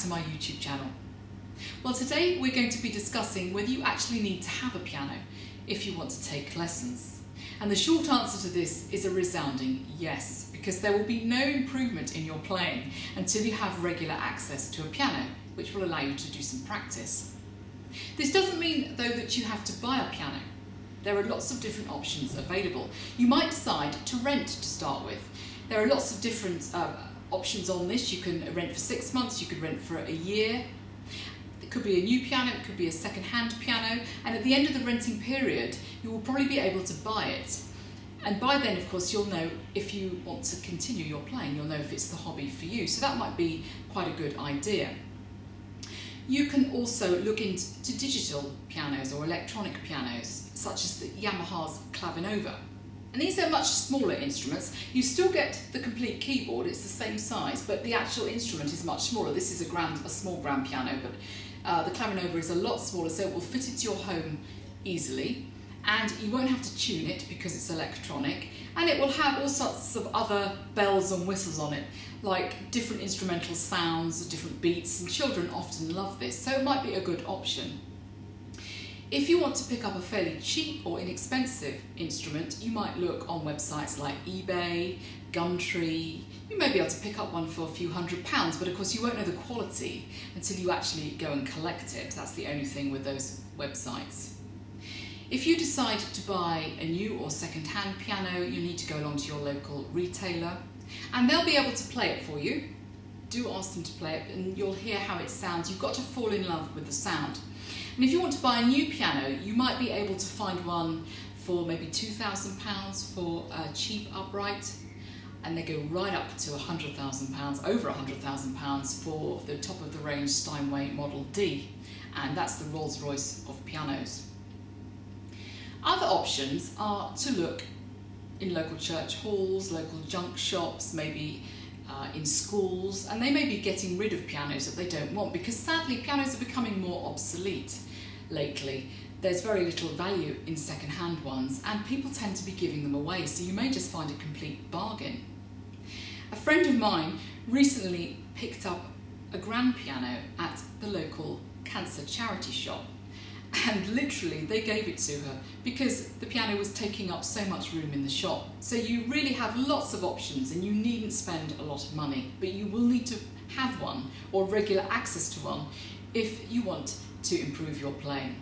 to my YouTube channel. Well, today we're going to be discussing whether you actually need to have a piano if you want to take lessons. And the short answer to this is a resounding yes, because there will be no improvement in your playing until you have regular access to a piano, which will allow you to do some practice. This doesn't mean, though, that you have to buy a piano. There are lots of different options available. You might decide to rent to start with. There are lots of different options on this. You can rent for 6 months, you could rent for a year. It could be a new piano, it could be a second-hand piano, and at the end of the renting period you will probably be able to buy it. And by then, of course, you'll know if you want to continue your playing, you'll know if it's the hobby for you, so that might be quite a good idea. You can also look into digital pianos or electronic pianos, such as the Yamaha's Clavinova. And these are much smaller instruments. You still get the complete keyboard, it's the same size, but the actual instrument is much smaller. This is a small grand piano, but the Clavinova is a lot smaller, so it will fit into your home easily. And you won't have to tune it because it's electronic, and it will have all sorts of other bells and whistles on it, like different instrumental sounds, different beats, and children often love this, so it might be a good option. If you want to pick up a fairly cheap or inexpensive instrument, you might look on websites like eBay, Gumtree. You may be able to pick up one for a few £100s, but of course you won't know the quality until you actually go and collect it. That's the only thing with those websites. If you decide to buy a new or second-hand piano, you need to go along to your local retailer, and they'll be able to play it for you. Do ask them to play it, and you'll hear how it sounds. You've got to fall in love with the sound. And if you want to buy a new piano, you might be able to find one for maybe £2,000 for a cheap upright, and they go right up to £100,000, over £100,000 for the top of the range Steinway Model D, and that's the Rolls-Royce of pianos. Other options are to look in local church halls, local junk shops, maybe in schools, and they may be getting rid of pianos that they don't want, because sadly pianos are becoming more obsolete lately. There's very little value in second-hand ones, and people tend to be giving them away, so you may just find a complete bargain. A friend of mine recently picked up a grand piano at the local cancer charity shop, and literally they gave it to her because the piano was taking up so much room in the shop. So you really have lots of options, and you needn't spend a lot of money, but you will need to have one or regular access to one if you want to improve your playing.